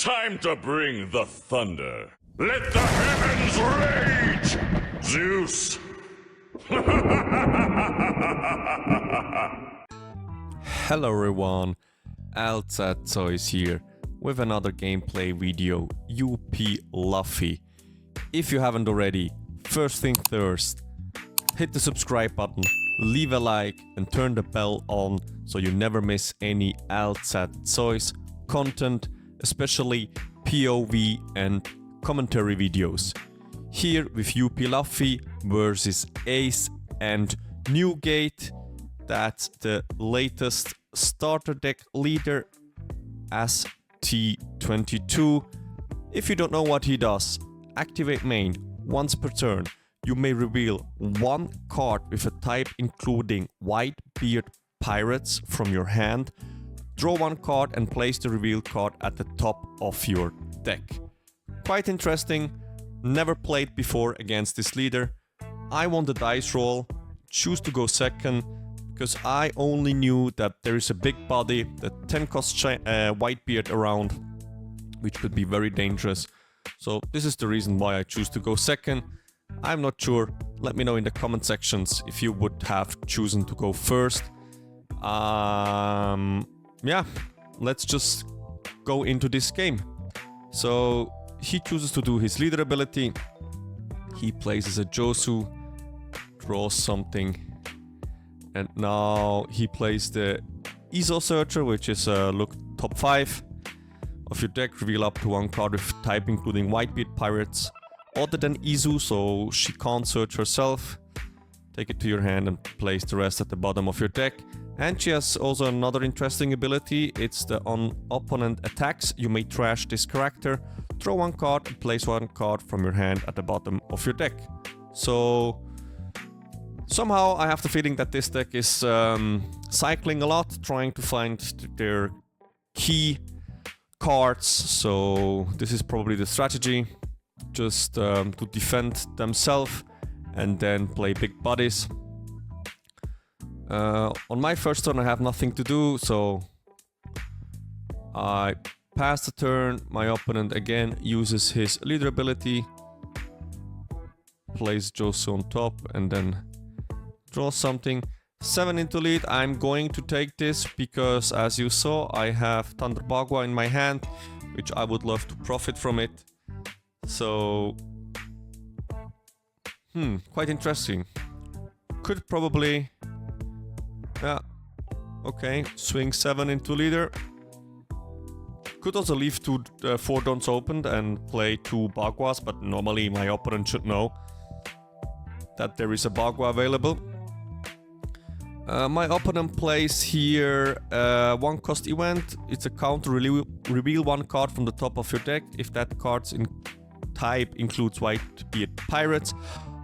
Time to bring the thunder. Let the heavens rage! Zeus! Hello everyone, OPTCG is here with another gameplay video, UP Luffy. If you haven't already, first thing first, hit the subscribe button, leave a like and turn the bell on so you never miss any OPTCG content, especially POV and commentary videos. Here with UP Luffy versus Ace and Newgate. That's the latest starter deck leader, ST22. If you don't know what he does, activate main once per turn. You may reveal one card with a type including Whitebeard Pirates from your hand. Draw one card and place the revealed card at the top of your deck. Quite interesting. Never played before against this leader. I won the dice roll, choose to go second, because I only knew that there is a big body, the 10 cost Whitebeard around, which could be very dangerous. So this is the reason why I choose to go second. I'm not sure. Let me know in the comment sections if you would have chosen to go first. Yeah, let's just go into this game. So he chooses to do his leader ability. He places a Josu, draws something, and now he plays the Iso Searcher, which is look top 5 of your deck, reveal up to one card with type including Whitebeard Pirates other than Izu, so she can't search herself. Take it to your hand and place the rest at the bottom of your deck. And she has also another interesting ability. It's the on opponent attacks. You may trash this character, draw one card and place one card from your hand at the bottom of your deck. So somehow I have the feeling that this deck is cycling a lot, trying to find their key cards. So this is probably the strategy, just to defend themselves and then play big bodies. On my first turn I have nothing to do, so I pass the turn. My opponent again uses his leader ability, plays Josu on top and then draws something. 7 into lead. I'm going to take this because, as you saw, I have Thunder Bagua in my hand, which I would love to profit from it. So quite interesting. Could probably, yeah, okay, swing 7 into leader. Could also leave 4 dons opened and play 2 Baguas, but normally my opponent should know that there is a Bagua available. My opponent plays here one cost event. It's a counter, reveal one card from the top of your deck. If that card's in type includes Whitebeard Pirates,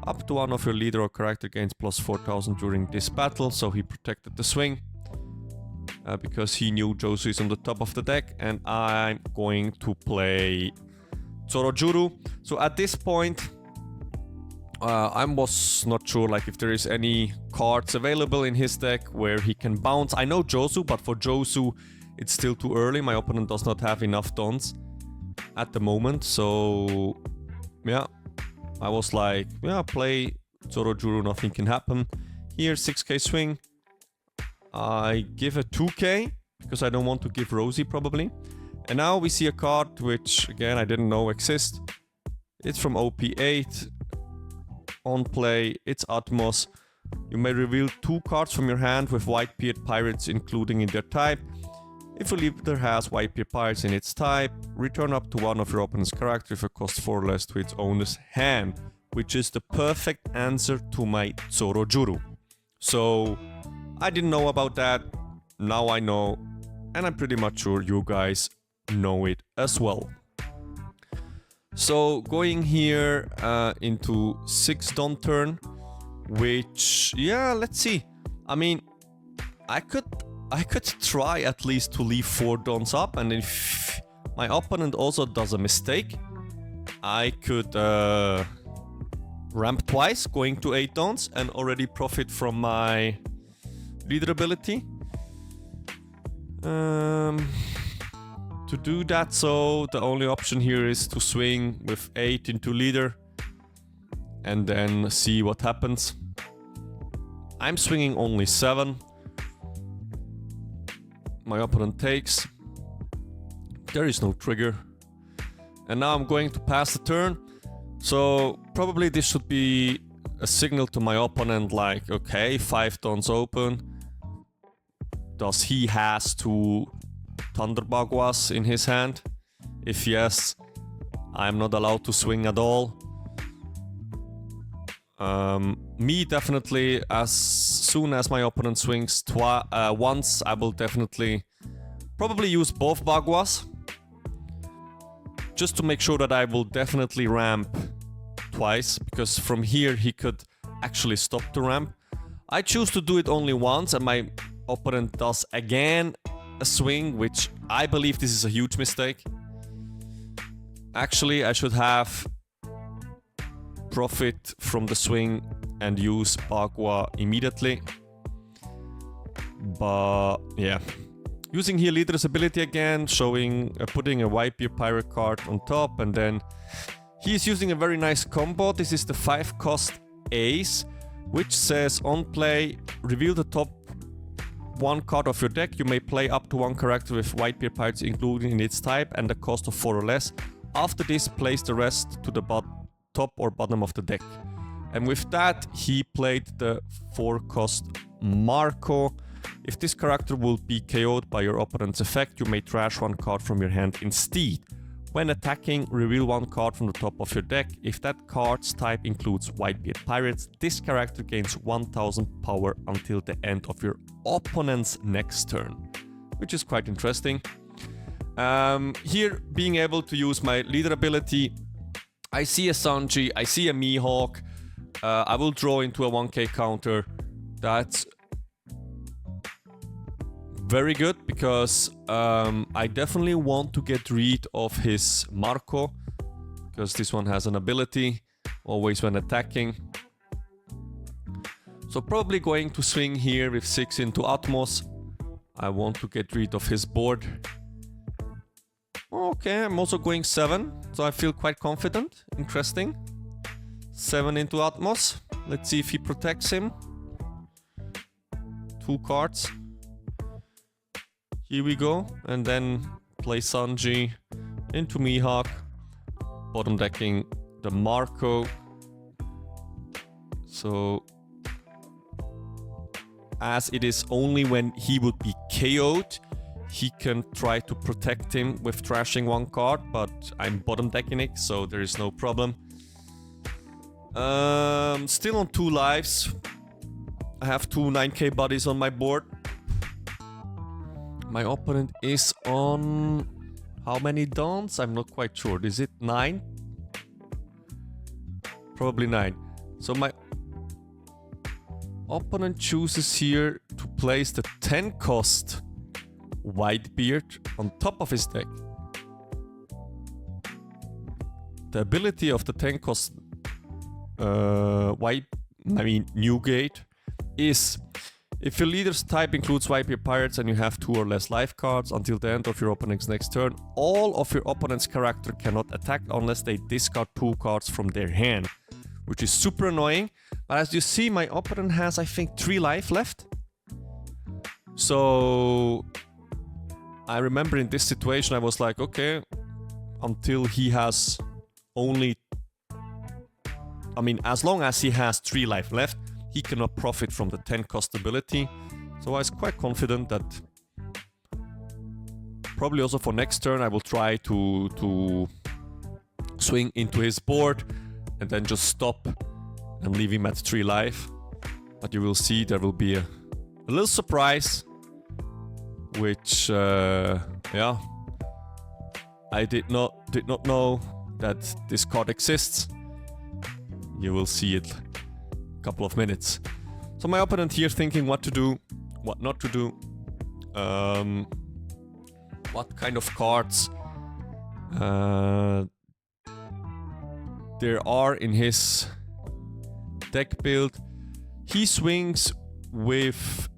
up to one of your leader or character gains plus 4000 during this battle. So he protected the swing because he knew Josu is on the top of the deck, and I'm going to play Zorojuru. So at this point I was not sure like if there is any cards available in his deck where he can bounce. I know Josu, but for Josu it's still too early. My opponent does not have enough dons at the moment, so yeah, I was like, yeah, play Zorojuru, nothing can happen. Here 6k swing, I give a 2k because I don't want to give Rosie probably. And now we see a card which again I didn't know exists. It's from OP8. On play, it's Atmos. You may reveal 2 cards from your hand with Whitebeard Pirates including in their type. If a leader has Whitebeard Pirates in its type, return up to one of your opponent's character if it costs 4 less to its owner's hand, which is the perfect answer to my Zorojuru. So I didn't know about that, now I know, and I'm pretty much sure you guys know it as well. So going here into 6 don turn, which, yeah, let's see. I mean, I could try at least to leave 4 dons up, and if my opponent also does a mistake, I could ramp twice, going to 8 dons, and already profit from my leader ability. to do that, so the only option here is to swing with 8 into leader and then see what happens. I'm swinging only 7. My opponent takes. There is no trigger. And now I'm going to pass the turn. So probably this should be a signal to my opponent like, okay, 5 tons open. Does he has 2 Thunder Bagwas in his hand? If yes, I'm not allowed to swing at all. Me definitely, as soon as my opponent swings once, I will definitely probably use both Bagwas. Just to make sure that I will definitely ramp twice, because from here he could actually stop the ramp. I choose to do it only once, and my opponent does again a swing, which I believe this is a huge mistake. Actually, I should have profit from the swing and use Bagua immediately. But yeah. Using here Leader's ability again, showing putting a Whitebeard Pirate card on top, and then he's using a very nice combo. This is the 5-cost Ace, which says on play, reveal the top 1 card of your deck. You may play up to 1 character with Whitebeard Pirates included in its type and the cost of 4 or less. After this, place the rest to the top or bottom of the deck. And with that, he played the 4-cost Marco. If this character will be KO'd by your opponent's effect, you may trash 1 card from your hand instead. When attacking, reveal 1 card from the top of your deck. If that card's type includes Whitebeard Pirates, this character gains 1000 power until the end of your opponent's next turn, which is quite interesting. Here, being able to use my leader ability, I see a Sanji, I see a Mihawk, I will draw into a 1k counter. That's very good, because I definitely want to get rid of his Marco, because this one has an ability, always when attacking. So probably going to swing here with 6 into Atmos. I want to get rid of his board. Okay, I'm also going 7, so I feel quite confident. Interesting. 7 into Atmos. Let's see if he protects him. 2 cards. Here we go, and then play Sanji into Mihawk, bottom decking the Marco. So, as it is only when he would be KO'd, he can try to protect him with trashing 1 card, but I'm bottom decking it, so there is no problem. Still on 2 lives. I have 2 9k bodies on my board. My opponent is on how many dons? I'm not quite sure. Is it 9? Probably 9. So my opponent chooses here to place the 10-cost Whitebeard on top of his deck. The ability of the 10-cost Newgate is: if your leader's type includes Whitebeard Pirates and you have 2 or less life cards until the end of your opponent's next turn, all of your opponent's character cannot attack unless they discard 2 cards from their hand, which is super annoying. But as you see, my opponent has, I think, 3 life left. So I remember in this situation I was like, okay, until he has only... as long as he has 3 life left, he cannot profit from the 10-cost ability. So I was quite confident that probably also for next turn I will try to swing into his board and then just stop and leave him at 3 life. But you will see there will be a little surprise, which yeah, I did not know that this card exists. You will see it couple of minutes. So my opponent here thinking what to do, what not to do, what kind of cards there are in his deck build. He swings with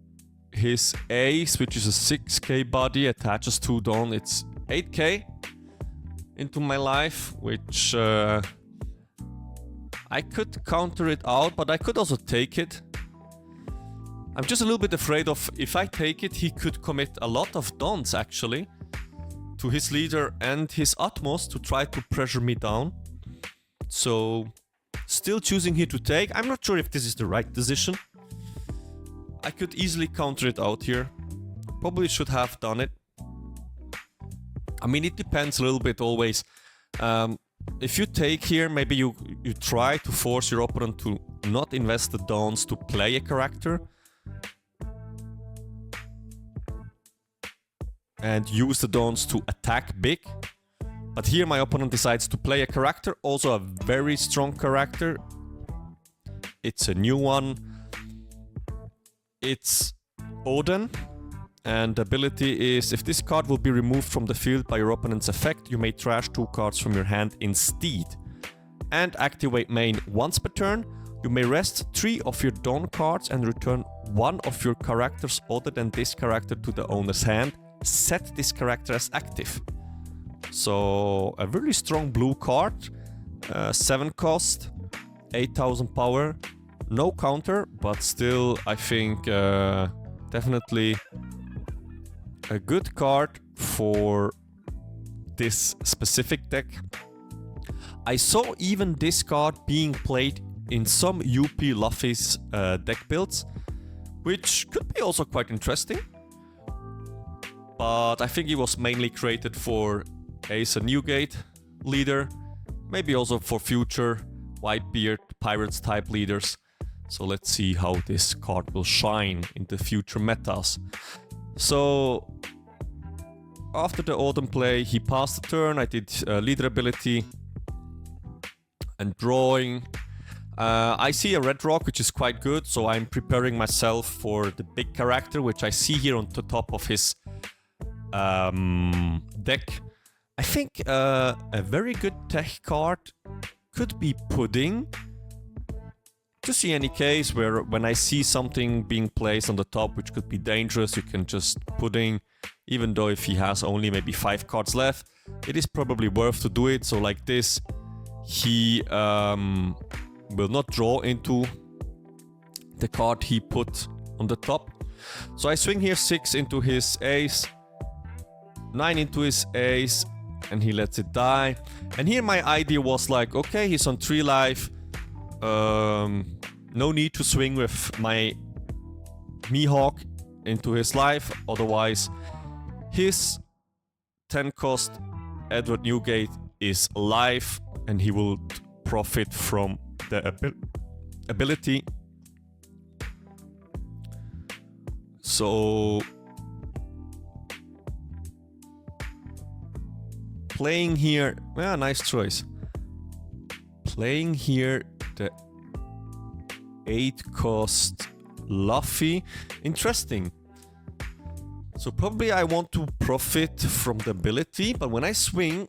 his Ace, which is a 6k body, attaches 2 Dawn. It's 8k into my life, which I could counter it out, but I could also take it. I'm just a little bit afraid of, if I take it, he could commit a lot of dons actually to his leader and his utmost to try to pressure me down. So still choosing here to take. I'm not sure if this is the right decision. I could easily counter it out here. Probably should have done it. I mean, it depends a little bit always. If you take here, maybe you try to force your opponent to not invest the dons to play a character. And use the dons to attack big. But here my opponent decides to play a character, also a very strong character. It's a new one. It's Odin. And the ability is, if this card will be removed from the field by your opponent's effect, you may trash 2 cards from your hand instead. And activate main once per turn. You may rest 3 of your Don cards and return 1 of your characters other than this character to the owner's hand. Set this character as active. So a really strong blue card. 7 cost, 8000 power. No counter, but still I think definitely a good card for this specific deck. I saw even this card being played in some UP Luffy's deck builds, which could be also quite interesting. But I think it was mainly created for Ace Newgate leader, maybe also for future Whitebeard Pirates type leaders. So let's see how this card will shine in the future metas. So after the Odin play, he passed the turn. I did leader ability and drawing. I see a red rock, which is quite good, so I'm preparing myself for the big character, which I see here on the top of his deck. I think a very good tech card could be Pudding. Just see any case where when I see something being placed on the top which could be dangerous, you can just Pudding, even though if he has only maybe 5 cards left, it is probably worth to do it. So like this, he will not draw into the card he put on the top. So I swing here 6 into his ace, 9 into his ace, and he lets it die. And here my idea was like, okay, he's on 3 life. No need to swing with my Mihawk into his life, otherwise his 10 cost Edward Newgate is alive and he will profit from the ability. So playing here, yeah, nice choice. Playing here the 8 cost Luffy, interesting. So probably I want to profit from the ability, but when I swing,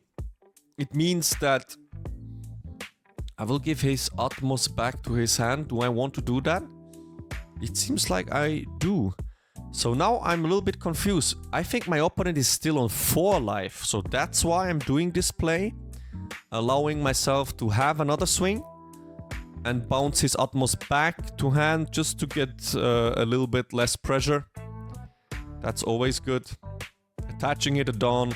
it means that I will give his utmost back to his hand. Do I want to do that? It seems like I do. So now I'm a little bit confused. I think my opponent is still on 4 life, so that's why I'm doing this play, allowing myself to have another swing and bounce his utmost back to hand just to get a little bit less pressure. That's always good. Attaching it a Dawn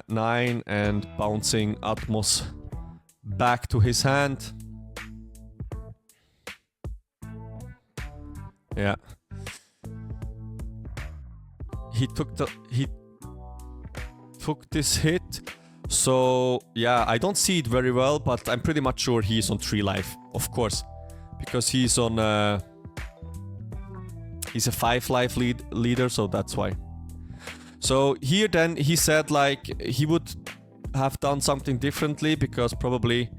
9 and bouncing utmost back to his hand. Yeah. He took this hit. So yeah, I don't see it very well, but I'm pretty much sure he's on 3 life, of course, because he's on he's a 5 life leader, so that's why. So here then he said like he would have done something differently because probably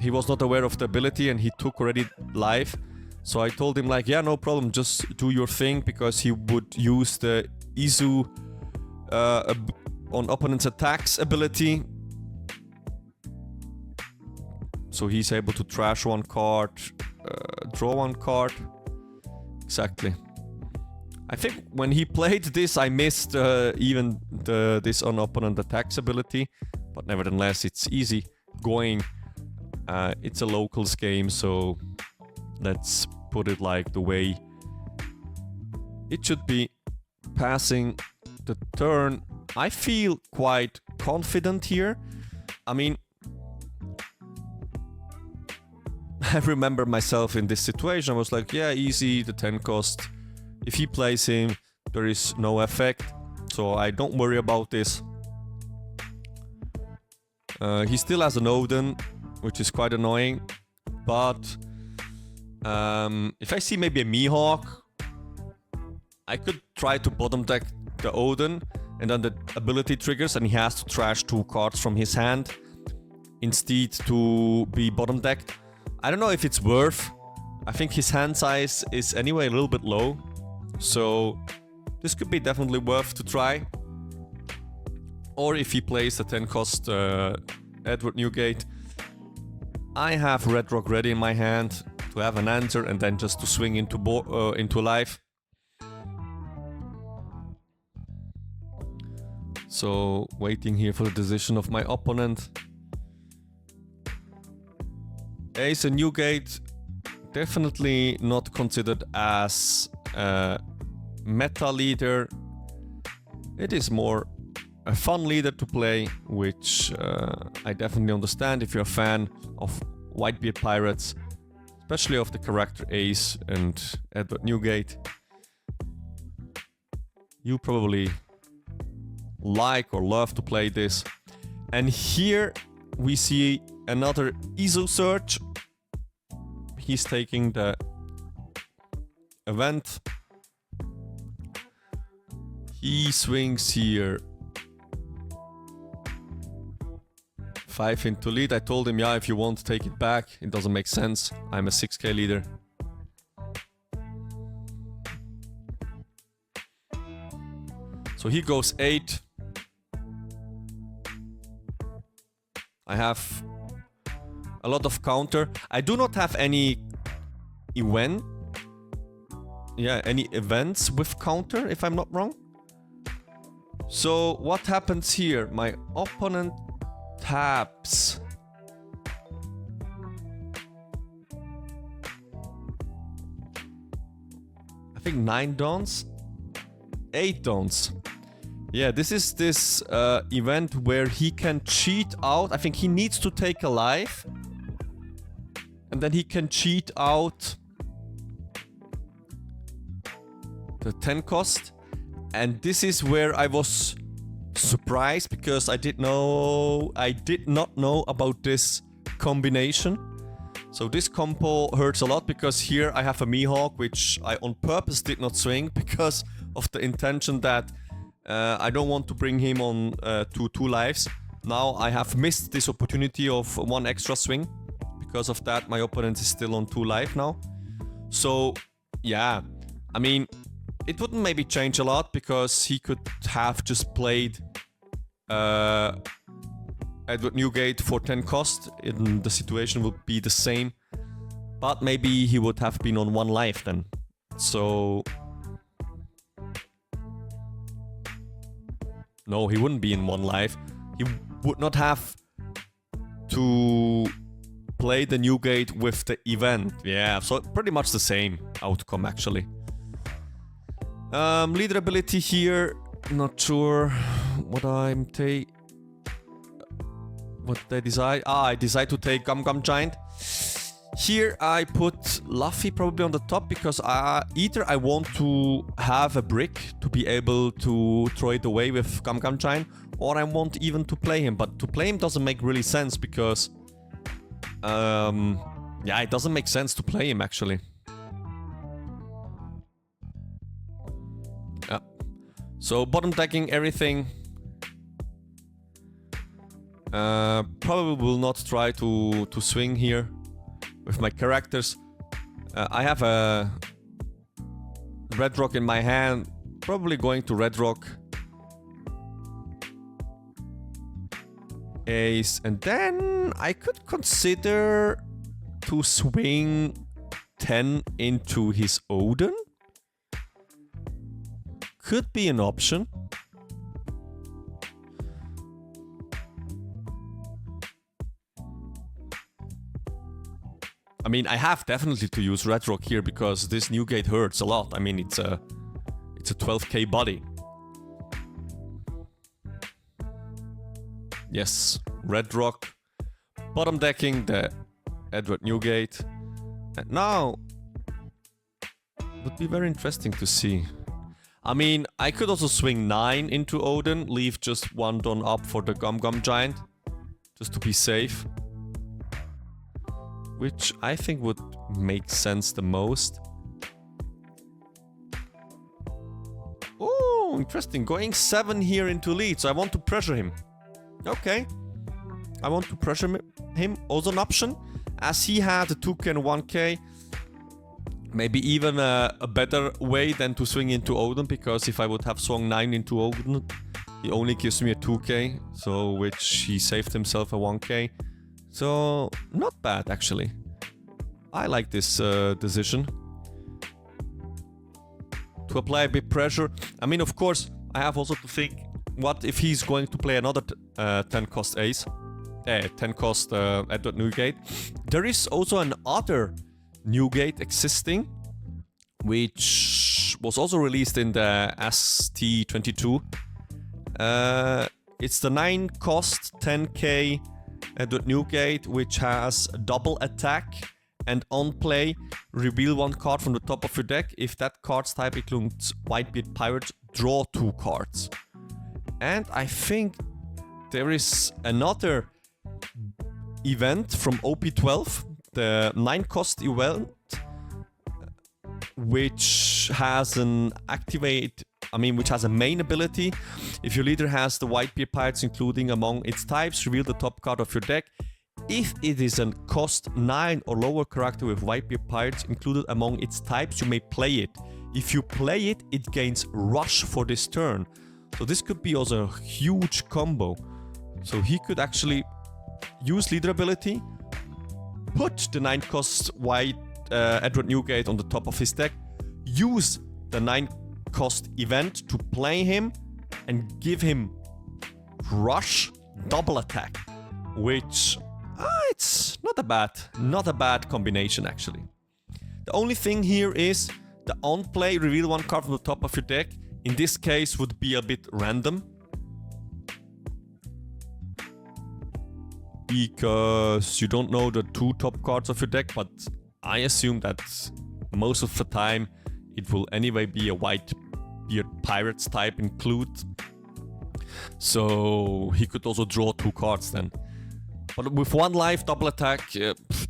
he was not aware of the ability and he took already life. So I told him like, yeah, no problem, just do your thing, because he would use the Izu on opponent's attacks ability. So he's able to trash 1 card, draw 1 card. Exactly. I think when he played this, I missed even this on-opponent attacks ability. But nevertheless, it's easy going. It's a locals game, so let's put it like the way it should be. Passing the turn, I feel quite confident here. I mean, I remember myself in this situation. I was like, yeah, easy, the 10 cost. If he plays him, there is no effect, so I don't worry about this. He still has an Odin, which is quite annoying, but if I see maybe a Mihawk, I could try to bottom deck the Odin, and then the ability triggers and he has to trash 2 cards from his hand instead to be bottom decked. I don't know if it's worth. I think his hand size is anyway a little bit low, so this could be definitely worth to try. Or if he plays the 10 cost Edward Newgate, I have Red Rock ready in my hand to have an answer and then just to swing into life. So waiting here for the decision of my opponent. Ace Newgate, definitely not considered as a meta leader. It is more a fun leader to play, which I definitely understand if you're a fan of Whitebeard Pirates, especially of the character Ace and Edward Newgate. You probably like or love to play this. And here we see another Izu search. He's taking the event. He swings here 5 into lead. I told him, yeah, if you want, take it back. It doesn't make sense. I'm a 6k leader. So he goes 8. I have a lot of counter. I do not have any event. Yeah, any events with counter, if I'm not wrong. So what happens here? My opponent taps. I think 9 dons, 8 dons. Yeah, this is this event where he can cheat out. I think he needs to take a life. And then he can cheat out the 10 cost. And this is where I was surprised because I did not know about this combination. So this combo hurts a lot because here I have a Mihawk, which I on purpose did not swing because of the intention that I don't want to bring him on to 2 lives. Now I have missed this opportunity of 1 extra swing. Because of that, my opponent is still on 2 life now. So yeah, I mean, it wouldn't maybe change a lot because he could have just played Edward Newgate for 10 cost. And the situation would be the same. But maybe he would have been on 1 life then. So no, he wouldn't be in 1 life. He would not have to play the Newgate with the event. Yeah, so pretty much the same outcome actually. Leader ability here, not sure what what they decide. I decide to take Gum Giant. Here I put Luffy probably on the top because either I want to have a brick to be able to throw it away with Gum Giant, or I want even to play him. But to play him doesn't make really sense because yeah, it doesn't make sense to play him actually. Yeah. So bottom decking everything. Probably will not try to swing here with my characters. I have a Red Rock in my hand. Probably going to Red Rock. Ace, and then I could consider to swing 10 into his Odin. could be an option. I mean, I have definitely to use Red Rock here because this Newgate hurts a lot. I mean, it's a 12k body. Yes, Red Rock. Bottom decking the Edward Newgate. And now, would be very interesting to see. I mean, I could also swing 9 into Odin, leave just 1 Don up for the Gum Gum Giant, just to be safe. Which I think would make sense the most. Oh, interesting. Going 7 here into lead, so I want to pressure him. Okay. I want to pressure him. Also an option, as he had a 2k and 1k. Maybe even a better way than to swing into Odin, because if I would have swung 9 into Odin, he only gives me a 2k, so which he saved himself a 1k. So, not bad actually. I like this decision. To apply a bit pressure. I mean, of course, I have also to think, what if he's going to play another 10 cost ace? 10 cost Edward Newgate. There is also another Newgate existing, which was also released in the ST22. It's the 9 cost 10k Edward Newgate, which has double attack, and on play, reveal 1 card from the top of your deck. If that card's type includes Whitebeard Pirates, draw 2 cards. And I think there is another event from OP12, the 9 cost event, which has an which has a main ability. If your leader has the Whitebeard Pirates including among its types, reveal the top card of your deck. If it is a cost 9 or lower character with Whitebeard Pirates included among its types, you may play it. If you play it, it gains Rush for this turn. So this could be also a huge combo. So he could actually use leader ability, put the 9 cost Edward Newgate on the top of his deck, use the 9 cost event to play him, and give him Rush, double attack, which it's not a bad combination actually. The only thing here is the on play reveal 1 card from the top of your deck. In this case would be a bit random, because you don't know the 2 top cards of your deck, but I assume that most of the time it will anyway be a Whitebeard Pirates type include. So he could also draw 2 cards then. But with 1 life, double attack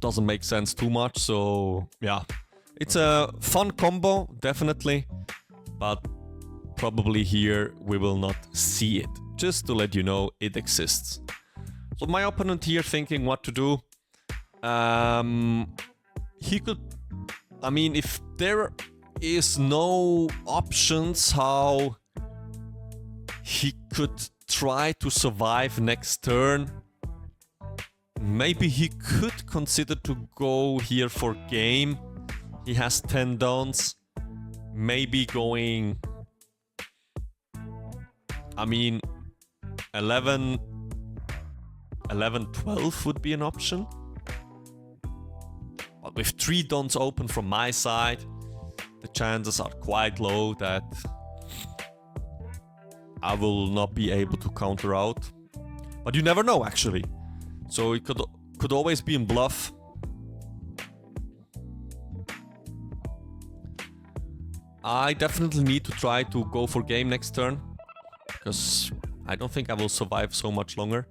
doesn't make sense too much. So yeah, it's a fun combo, definitely. But probably here we will not see it. Just to let you know, it exists. So my opponent here thinking what to do. He could... I mean, if there is no options how he could try to survive next turn, maybe he could consider to go here for game. He has 10 downs. Maybe going... I mean, 11, 12 would be an option. But with 3 dons open from my side, the chances are quite low that I will not be able to counter out. But you never know actually. So it could always be in bluff. I definitely need to try to go for game next turn, because I don't think I will survive so much longer.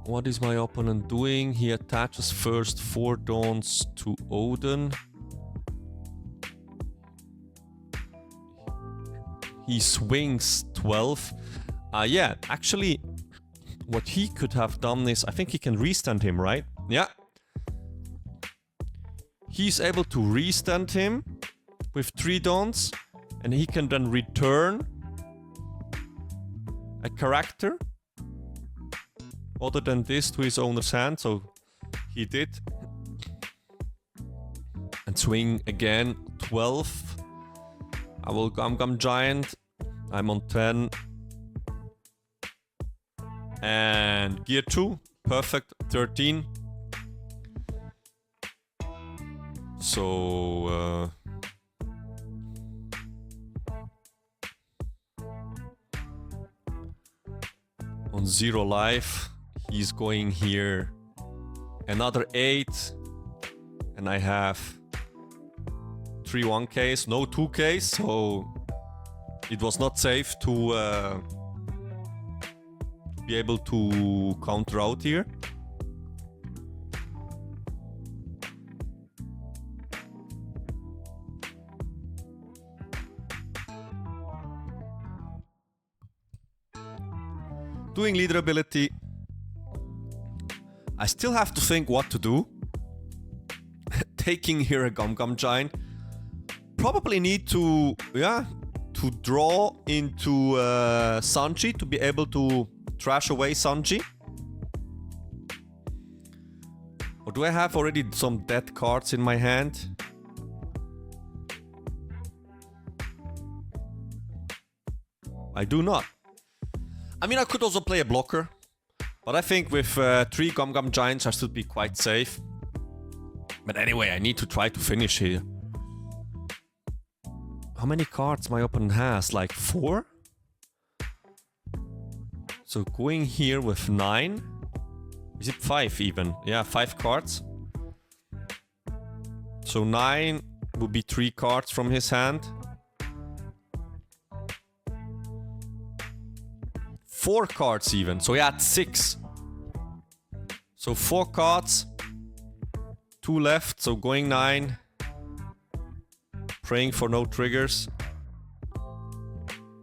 What is my opponent doing? He attaches first 4 dawns to Odin. He swings 12. Yeah, actually, what he could have done is, I think he can restand him, right? Yeah. He's able to restand him with 3 dawns, and he can then return a character other than this to his owner's hand, so he did. And swing again 12. I will Gum Giant. I'm on 10. And gear 2. Perfect. 13. So... on 0 life, he's going here another 8, and I have 3 1Ks, no 2Ks, so it was not safe to be able to counter out here. Doing leader ability. I still have to think what to do. Taking here a Gum Giant. Probably need to, to draw into Sanji to be able to trash away Sanji. Or do I have already some dead cards in my hand? I do not. I mean, I could also play a blocker, but I think with 3 Gum Giants I should be quite safe. But anyway, I need to try to finish here. How many cards my opponent has? Like 4? So going here with 9. Is it 5 even? Yeah, 5 cards. So 9 would be 3 cards from his hand. 4 cards even, so yeah, it's 6. So 4 cards, 2 left, so going 9. Praying for no triggers.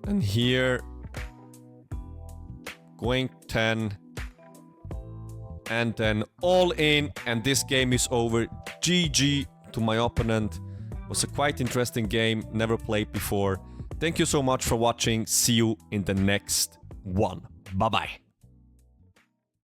And here, going 10. And then all in, and this game is over. GG to my opponent. It was a quite interesting game, never played before. Thank you so much for watching, see you in the next one. Bye bye.